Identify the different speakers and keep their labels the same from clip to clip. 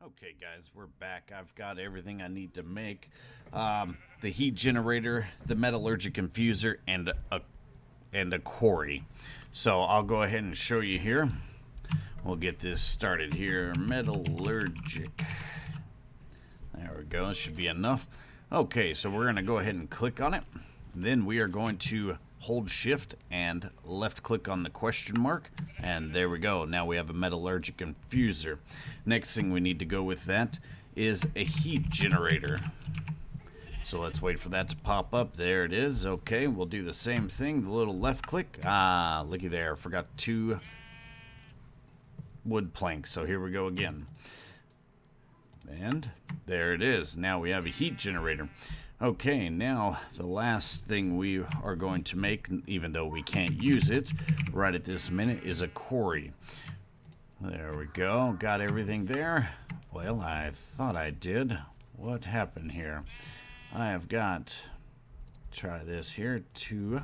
Speaker 1: Okay, guys, we're back. I've got everything I need to make the heat generator, the metallurgic infuser, and a quarry. So I'll go ahead and show you here. We'll get this started here. Metallurgic. There we go. It should be enough. Okay, so we're going to go ahead and click on it. Then we are going to hold shift and left click on the question mark, and there we go. Now we have a metallurgic infuser. Next thing we need to go with that is a heat generator. So let's wait for that to pop up. There it is. Okay, we'll do the same thing. The little left click. Looky there. Forgot 2 wood planks. So here we go again. And there it is. Now we have a heat generator. Okay, now the last thing we are going to make, even though we can't use it right at this minute, is a quarry. There we go. Got everything there. Well, I thought I did. What happened here? I have got, try this here, 2,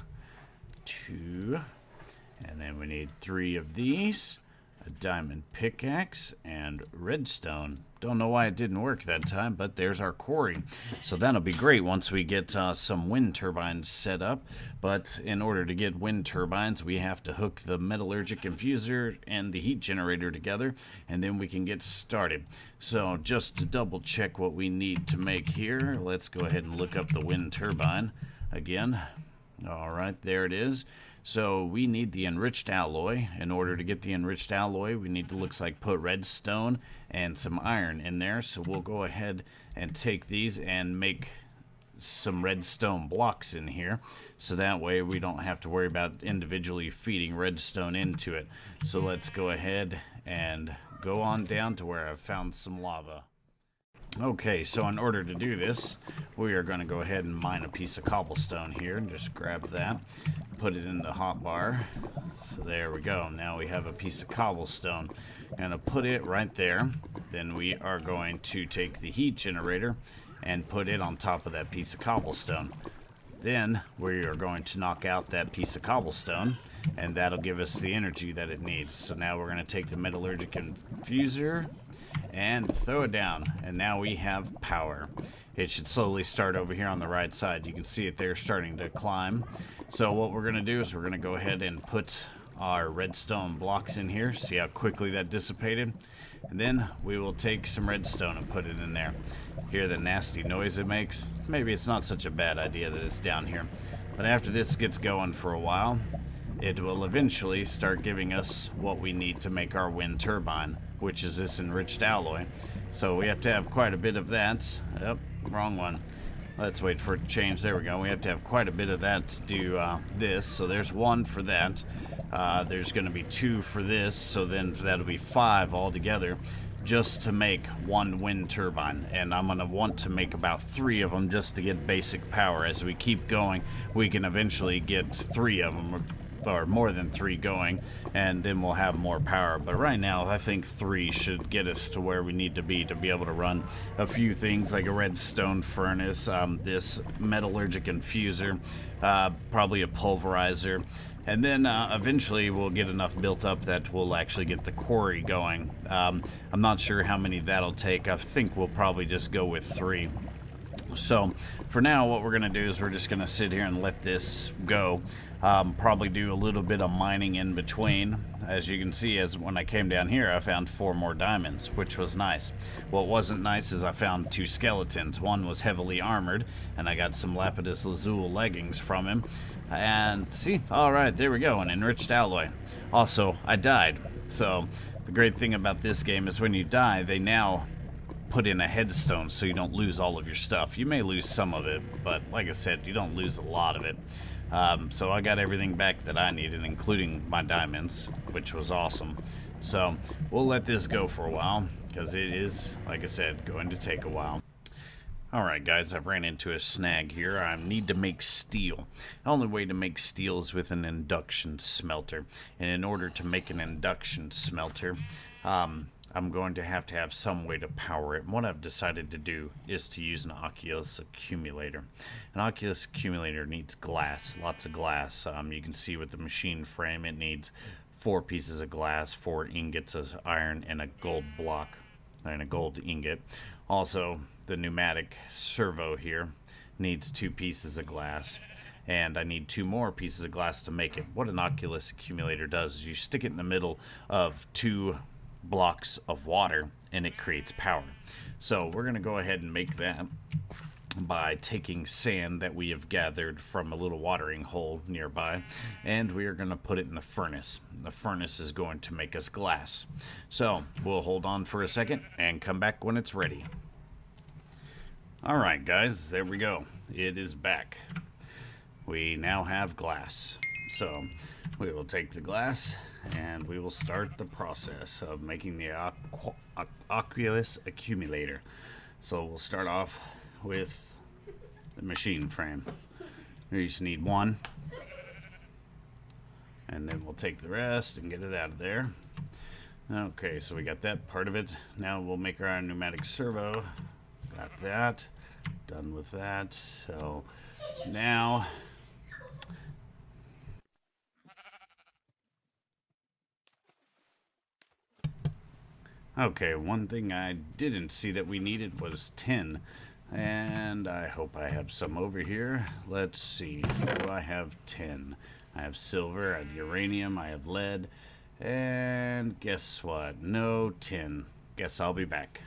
Speaker 1: and then we need 3 of these, a diamond pickaxe, and redstone. Don't know why it didn't work that time, but there's our quarry. So that'll be great once we get some wind turbines set up. But in order to get wind turbines, we have to hook the metallurgic infuser and the heat generator together, and then we can get started. So just to double check what we need to make here, let's go ahead and look up the wind turbine again. All right, there it is. So we need the enriched alloy. In order to get the enriched alloy, we need to, looks like, put redstone and some iron in there. So we'll go ahead and take these and make some redstone blocks in here. So that way we don't have to worry about individually feeding redstone into it. So let's go ahead and go on down to where I've found some lava. Okay, so in order to do this, we are going to go ahead and mine a piece of cobblestone here and just grab that, put it in the hotbar. So there we go. Now we have a piece of cobblestone. Going to put it right there. Then we are going to take the heat generator and put it on top of that piece of cobblestone. Then we are going to knock out that piece of cobblestone, and that'll give us the energy that it needs. So now we're going to take the metallurgic infuser and throw it down, and now we have power. It should slowly start over here on the right side. You can see it there starting to climb. So what we're going to do is we're going to go ahead and put our redstone blocks in here. See how quickly that dissipated? And then we will take some redstone and put it in there. Hear the nasty noise it makes? Maybe it's not such a bad idea that it's down here. But after this gets going for a while, it will eventually start giving us what we need to make our wind turbine, which is this enriched alloy. So we have to have quite a bit of that. Yep, wrong one. Let's wait for it to change. There we go. We have to have quite a bit of that to do this. So there's 1 for that. There's going to be 2 for this. So then that'll be 5 altogether just to make 1 wind turbine. And I'm going to want to make about 3 of them just to get basic power. As we keep going, we can eventually get 3 of them, or more than 3 going, and then we'll have more power. But right now I think 3 should get us to where we need to be able to run a few things like a redstone furnace, this metallurgic infuser, probably a pulverizer, and then eventually we'll get enough built up that we'll actually get the quarry going. I'm not sure how many that'll take. I think we'll probably just go with 3. So for now, what we're going to do is we're just going to sit here and let this go. Probably do a little bit of mining in between. As you can see, as when I came down here, I found 4 more diamonds, which was nice. What wasn't nice is I found 2 skeletons. One was heavily armored, and I got some lapis lazuli leggings from him. And see, all right, there we go, an enriched alloy. Also, I died. So the great thing about this game is when you die, they now put in a headstone so you don't lose all of your stuff. You may lose some of it, but like I said, you don't lose a lot of it. So I got everything back that I needed, including my diamonds, which was awesome. So we'll let this go for a while, because it is, like I said, going to take a while. Alright guys, I've ran into a snag here. I need to make steel. The only way to make steel is with an induction smelter. And in order to make an induction smelter, I'm going to have some way to power it. And what I've decided to do is to use an Aqueous Accumulator. An Aqueous Accumulator needs glass, lots of glass. You can see with the machine frame it needs 4 pieces of glass, 4 ingots of iron, and a gold block. and a gold ingot. Also, the pneumatic servo here needs 2 pieces of glass, and I need 2 more pieces of glass to make it. What an Aqueous Accumulator does is you stick it in the middle of 2 blocks of water and it creates power. So we're going to go ahead and make that by taking sand that we have gathered from a little watering hole nearby, and we are going to put it in the furnace. The furnace is going to make us glass. So we'll hold on for a second and come back when it's ready. Alright guys, there we go. It is back. We now have glass. So we will take the glass and we will start the process of making the Aqueous Accumulator. So we'll start off with the machine frame. You just need 1. And then we'll take the rest and get it out of there. Okay, so we got that part of it. Now we'll make our pneumatic servo. Got that. Done with that. So now okay, one thing I didn't see that we needed was tin. And I hope I have some over here. Let's see. Do I have tin? I have silver, I have uranium, I have lead. And guess what? No tin. Guess I'll be back.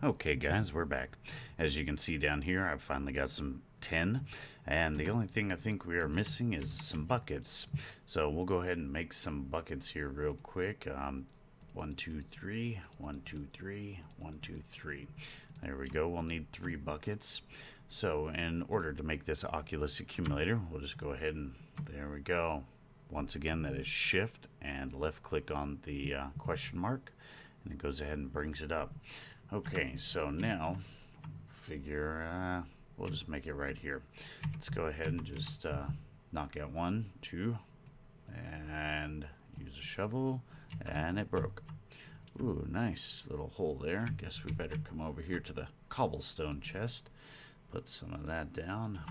Speaker 1: Okay guys, we're back. As you can see down here, I've finally got some tin. And the only thing I think we are missing is some buckets. So we'll go ahead and make some buckets here real quick. 1, 2, 3, 1, 2, 3, 1, 2, 3. There we go. We'll need 3 buckets. So in order to make this Aqueous Accumulator, we'll just go ahead and there we go. Once again, that is shift and left click on the question mark, and it goes ahead and brings it up. Okay, so now figure we'll just make it right here. Let's go ahead and just knock out 1, 2, and use a shovel, and it broke. Ooh, nice little hole there. Guess we better come over here to the cobblestone chest. Put some of that down.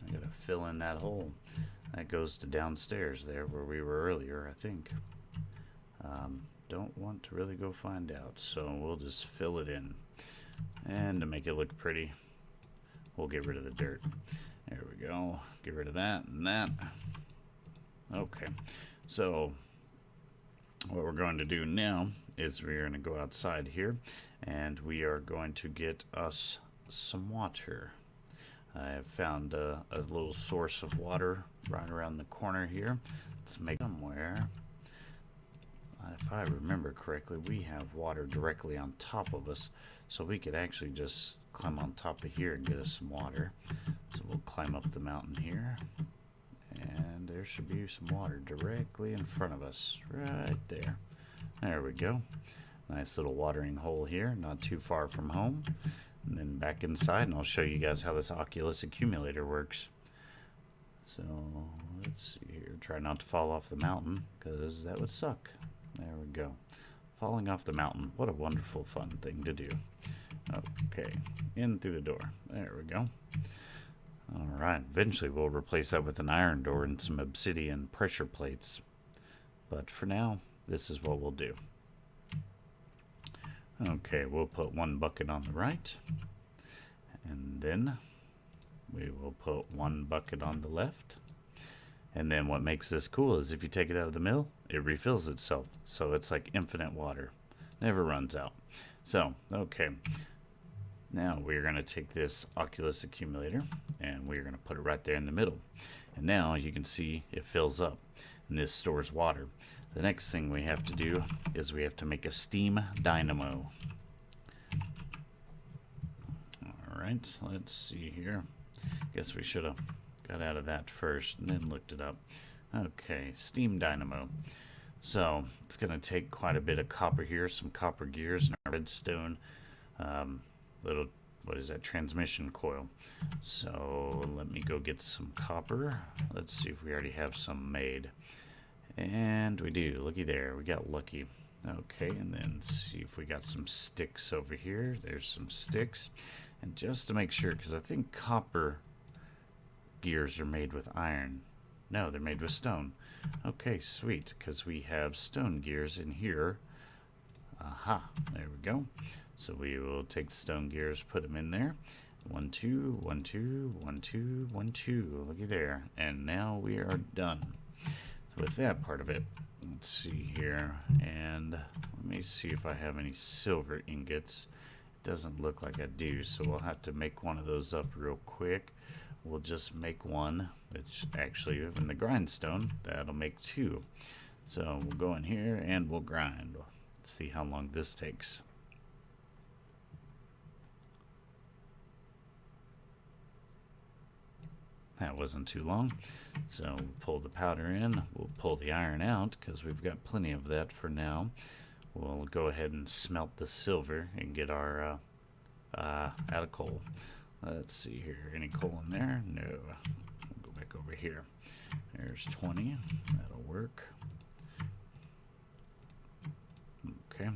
Speaker 1: I gotta fill in that hole. That goes to downstairs there where we were earlier, I think. Don't want to really go find out, so we'll just fill it in. And to make it look pretty, we'll get rid of the dirt. There we go. Get rid of that and that. Okay, so what we're going to do now is we're going to go outside here and we are going to get us some water. I have found a little source of water right around the corner here. Let's make somewhere. If I remember correctly, we have water directly on top of us, so we could actually just climb on top of here and get us some water. So we'll climb up the mountain here, and there should be some water directly in front of us, right there. There we go. Nice little watering hole here, not too far from home. And then back inside, and I'll show you guys how this Aqueous Accumulator works. So let's see here. Try not to fall off the mountain, because that would suck. There we go. Falling off the mountain. What a wonderful, fun thing to do. Okay, in through the door. There we go. Alright, eventually we'll replace that with an iron door and some obsidian pressure plates. But for now, this is what we'll do. Okay, we'll put 1 bucket on the right. And then we will put 1 bucket on the left. And then what makes this cool is if you take it out of the mill, it refills itself. So it's like infinite water. Never runs out. So, okay. Now we're going to take this Aqueous Accumulator and we're going to put it right there in the middle. And now you can see it fills up. And this stores water. The next thing we have to do is we have to make a Steam Dynamo. Alright, let's see here. Guess we should have got out of that first and then looked it up. Okay, Steam Dynamo. So it's going to take quite a bit of copper here, some copper gears and a redstone little, what is that, transmission coil. So let me go get some copper. Let's see if we already have some made. And we do. Looky there. We got lucky. Okay, and then see if we got some sticks over here. There's some sticks. And just to make sure, because I think copper gears are made with iron. No, they're made with stone. Okay, sweet, because we have stone gears in here. Aha, there we go. So we will take the stone gears, put them in there. 1, 2, 1, 2, 1, 2, 1, 2. Looky there. And now we are done with that part of it. Let's see here. And let me see if I have any silver ingots. It doesn't look like I do, so we'll have to make one of those up real quick. We'll just make one, which actually, in the grindstone, that'll make 2. So we'll go in here and we'll grind. Let's see how long this takes. That wasn't too long. So we'll pull the powder in, we'll pull the iron out because we've got plenty of that for now. We'll go ahead and smelt the silver and get our out of coal. Let's see here, any coal in there? No. We'll go back over here. There's 20, that'll work. Okay,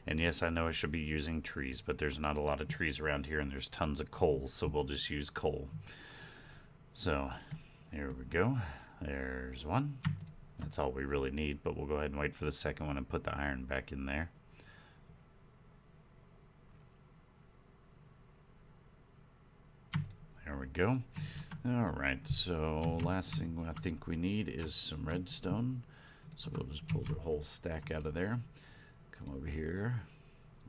Speaker 1: and yes, I know I should be using trees, but there's not a lot of trees around here and there's tons of coal, so we'll just use coal. So here we go. There's one. That's all we really need, but we'll go ahead and wait for the second one and put the iron back in there. There we go. Alright, so last thing I think we need is some redstone. So we'll just pull the whole stack out of there. Come over here.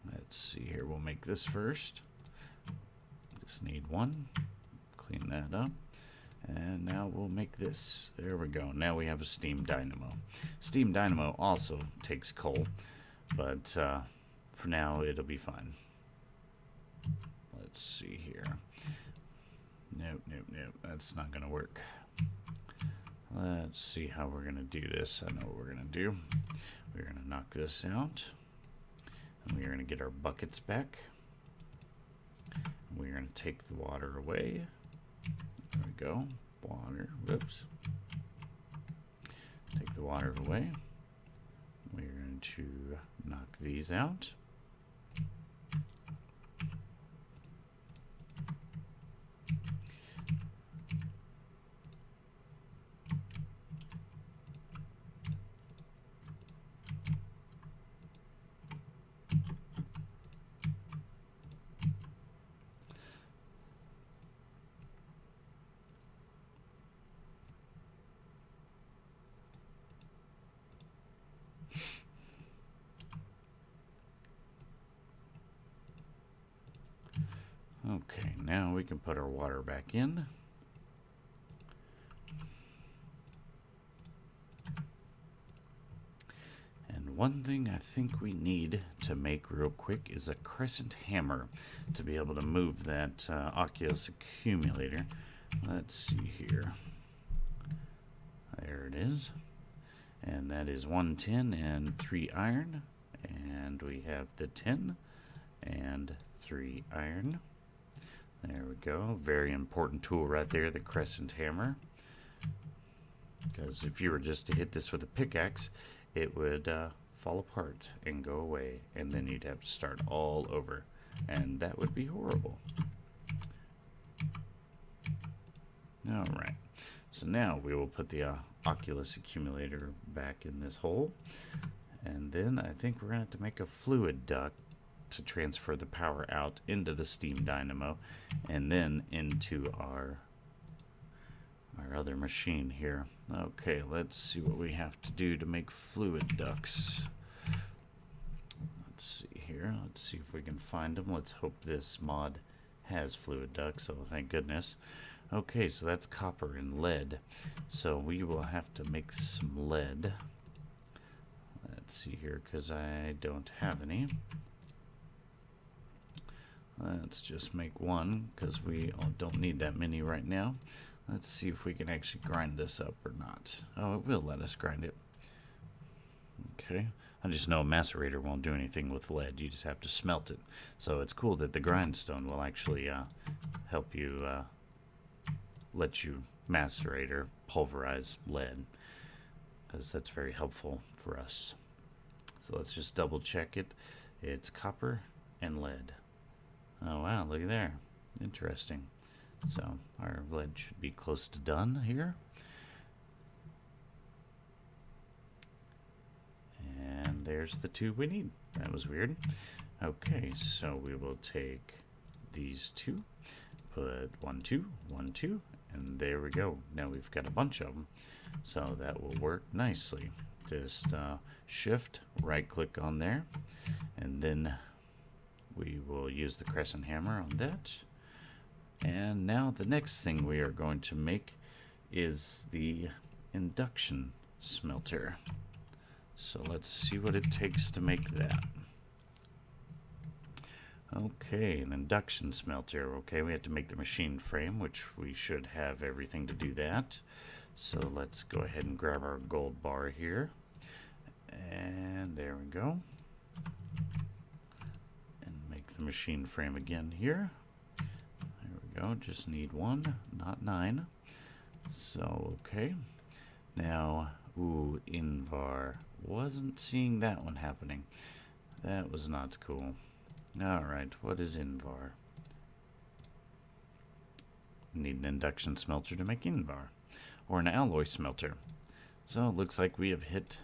Speaker 1: Let's see here. We'll make this first. Just need one. Clean that up. And now we'll make this. There we go. Now we have a Steam Dynamo. Steam Dynamo also takes coal, but for now it'll be fine. Let's see here. Nope, nope, nope. That's not going to work. Let's see how we're going to do this. I know what we're going to do. We're going to knock this out. And we're going to get our buckets back. We're going to take the water away. There we go. Water. Whoops. Take the water away. We're going to knock these out. Okay, now we can put our water back in. And one thing I think we need to make real quick is a Crescent Hammer to be able to move that Aqueous Accumulator. Let's see here. There it is. And that is 1 tin and 3 iron. And we have the tin and 3 iron. There we go. Very important tool right there, the Crescent Hammer. Because if you were just to hit this with a pickaxe, it would fall apart and go away. And then you'd have to start all over. And that would be horrible. Alright. So now we will put the Aqueous Accumulator back in this hole. And then I think we're going to have to make a fluid duct to transfer the power out into the Steam Dynamo and then into our other machine here. Okay, let's see what we have to do to make fluid ducts. Let's see here. Let's see if we can find them. Let's hope this mod has fluid ducts. Oh, thank goodness. Okay, so that's copper and lead. So we will have to make some lead. Let's see here, because I don't have any. Let's just make one, because we don't need that many right now. Let's see if we can actually grind this up or not. Oh, it will let us grind it. Okay. I just know a macerator won't do anything with lead. You just have to smelt it. So it's cool that the grindstone will actually help you, let you macerate or pulverize lead, because that's very helpful for us. So let's just double check it. It's copper and lead. Oh wow, look at there. Interesting. So our lead should be close to done here. And And there's the two we need. That was weird. Okay, so we will take these two, put 1, 2, 1, 2, and there we go. Now we've got a bunch of them, so that will work nicely. Just shift, right click on there, and then we will use the Crescent Hammer on that. And now the next thing we are going to make is the induction smelter. So let's see what it takes to make that. Okay, an induction smelter. Okay, we have to make the machine frame, which we should have everything to do that. So let's go ahead and grab our gold bar here. And there we go. And make the machine frame again here. There we go, just need 1, not 9. So, okay. Now, ooh, Invar. Wasn't seeing that one happening. That was not cool. Alright, what is Invar? Need an induction smelter to make Invar. Or an alloy smelter. So it looks like we have hit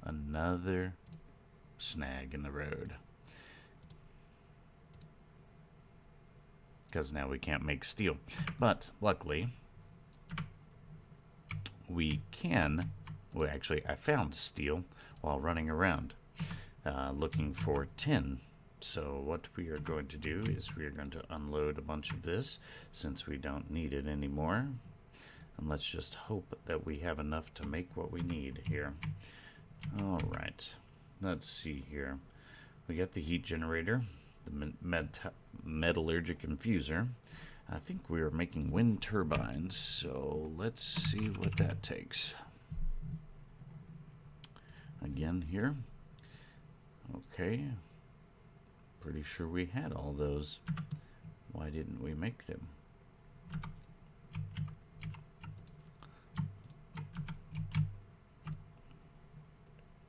Speaker 1: another snag in the road. Because now we can't make steel. But luckily, we can. Well, actually, I found steel while running around looking for tin. So what we are going to do is we are going to unload a bunch of this since we don't need it anymore. And let's just hope that we have enough to make what we need here. Alright, let's see here. We got the heat generator, the metallurgic infuser. I think we are making wind turbines, so let's see what that takes. Again here. Okay. Pretty sure we had all those. Why didn't we make them?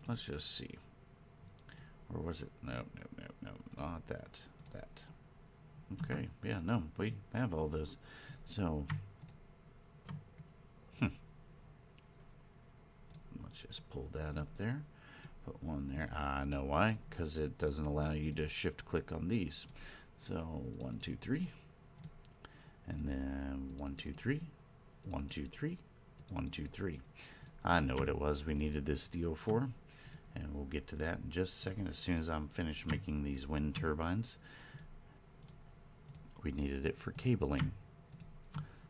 Speaker 1: Let's just see. Or was it? No, not that. That. Okay, yeah, no, we have all those. So, let's just pull that up there. Put one there. I know why. Because it doesn't allow you to shift click on these. So, 1, 2, 3. And then 1, 2, 3. 1, 2, 3. 1, 2, 3. I know what it was we needed this steel for. And we'll get to that in just a second as soon as I'm finished making these wind turbines. We needed it for cabling.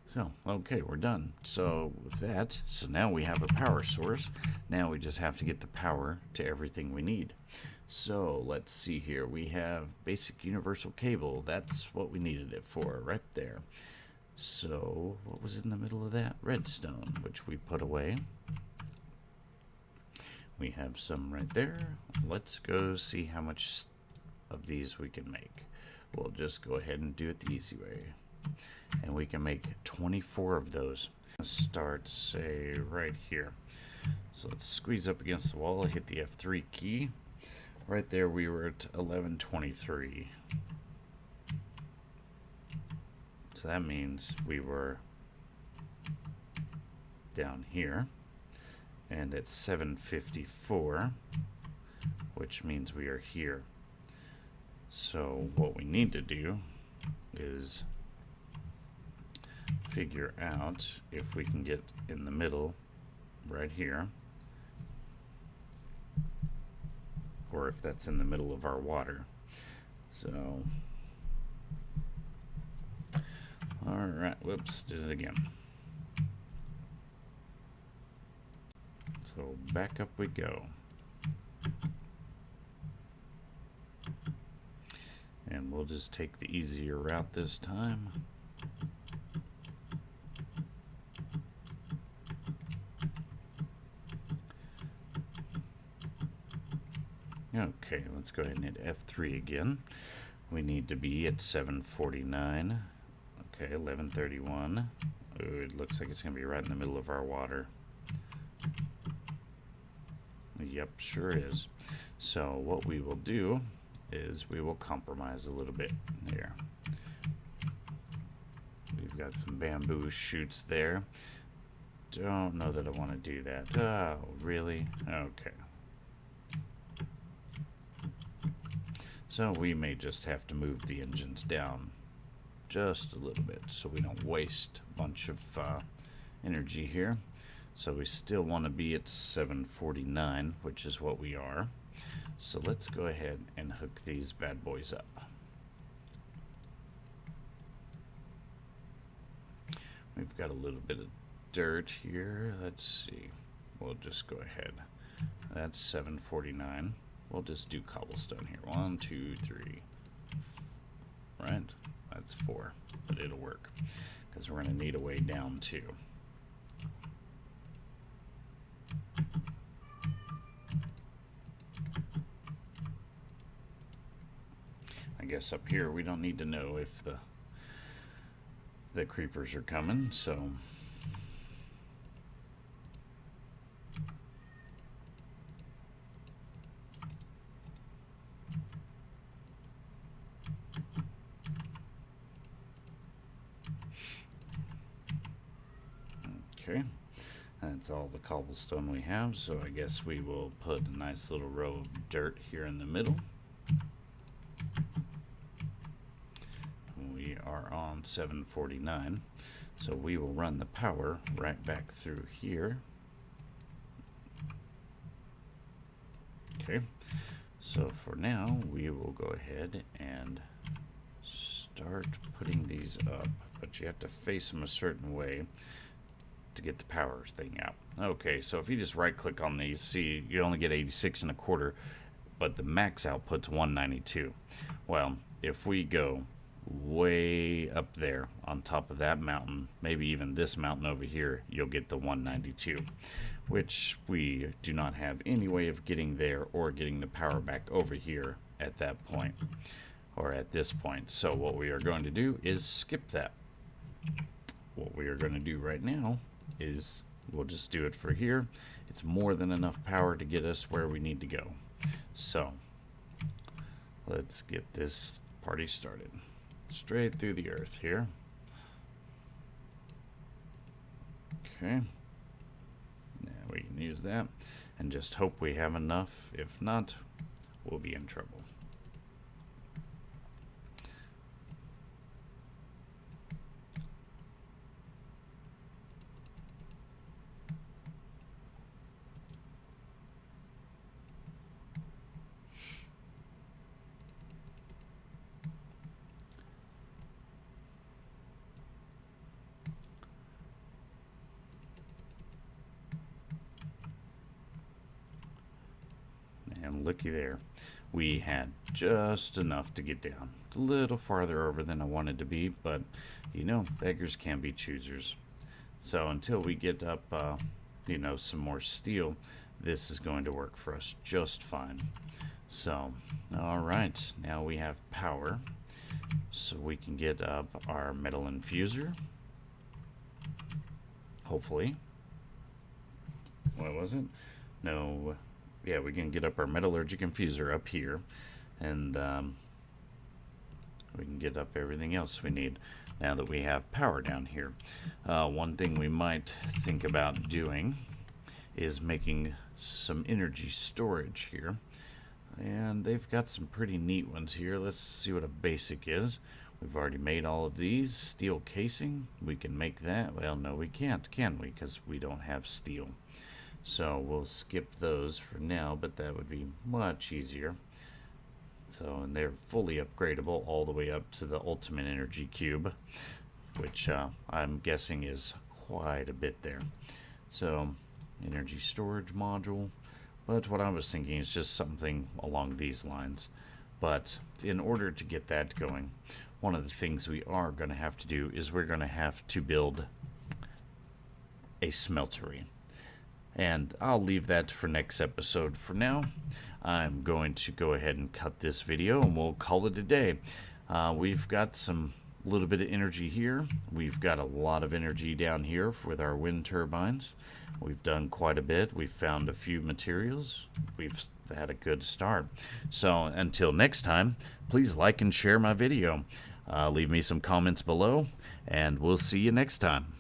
Speaker 1: So, okay, we're done. So, with that, so now we have a power source. Now we just have to get the power to everything we need. So, let's see here. We have basic universal cable. That's what we needed it for, right there. So, what was in the middle of that? Redstone, which we put away. We have some right there. Let's go see how much of these we can make. We'll just go ahead and do it the easy way. And we can make 24 of those. Start, say, right here. So let's squeeze up against the wall, hit the F3 key. Right there we were at 1123. So that means we were down here. And it's 754, which means we are here. So what we need to do is figure out if we can get in the middle right here, or if that's in the middle of our water. So, alright, whoops, did it again. So back up we go. And we'll just take the easier route this time. Okay, let's go ahead and hit F3 again. We need to be at 749. Okay, 1131. Ooh, it looks like it's going to be right in the middle of our water. Yep, sure is. So what we will do is we will compromise a little bit here. We've got some bamboo shoots there. Don't know that I want to do that. Oh, really? Okay. So we may just have to move the engines down just a little bit so we don't waste a bunch of energy here. So we still want to be at 749, which is what we are. So let's go ahead and hook these bad boys up. We've got a little bit of dirt here. Let's see. We'll just go ahead. That's 749. We'll just do cobblestone here. 1, 2, 3. Right? That's 4. But it'll work because we're going to need a way down too. I guess up here we don't need to know if the creepers are coming, so okay, that's all the cobblestone we have, so I guess we will put a nice little row of dirt here in the middle. We are on 749, so we will run the power right back through here. Okay, so for now we will go ahead and start putting these up, but you have to face them a certain way to get the power thing out. Okay, so if you just right click on these, see you only get 86 1/4, but the max output's 192. Well, if we go way up there on top of that mountain, maybe even this mountain over here, you'll get the 192, which we do not have any way of getting there or getting the power back over here at that point or at this point. So what we are going to do is skip that. What we are going to do right now is we'll just do it for here. It's more than enough power to get us where we need to go. So let's get this party started. Straight through the earth here. Okay. Yeah, we can use that and just hope we have enough. If not, we'll be in trouble. And looky there, we had just enough to get down. It's a little farther over than I wanted to be, but you know, beggars can be choosers. So until we get up, you know, some more steel, this is going to work for us just fine. So, all right, now we have power, so we can get up our metal infuser. Hopefully. What was it? No. Yeah, we can get up our metallurgic infuser up here, and we can get up everything else we need now that we have power down here. One thing we might think about doing is making some energy storage here, and they've got some pretty neat ones here. Let's see what a basic is. We've already made all of these. Steel casing, we can make that. Well, no, we can't, can we? Because we don't have steel. So we'll skip those for now, but that would be much easier. So, and they're fully upgradable all the way up to the ultimate energy cube, which I'm guessing is quite a bit there. So, energy storage module. But what I was thinking is just something along these lines. But in order to get that going, one of the things we are going to have to do is we're going to have to build a smeltery. And I'll leave that for next episode. For now, I'm going to go ahead and cut this video and we'll call it a day. We've got some little bit of energy here. We've got a lot of energy down here with our wind turbines. We've done quite a bit. We've found a few materials. We've had a good start. So until next time, please like and share my video. Leave me some comments below, and we'll see you next time.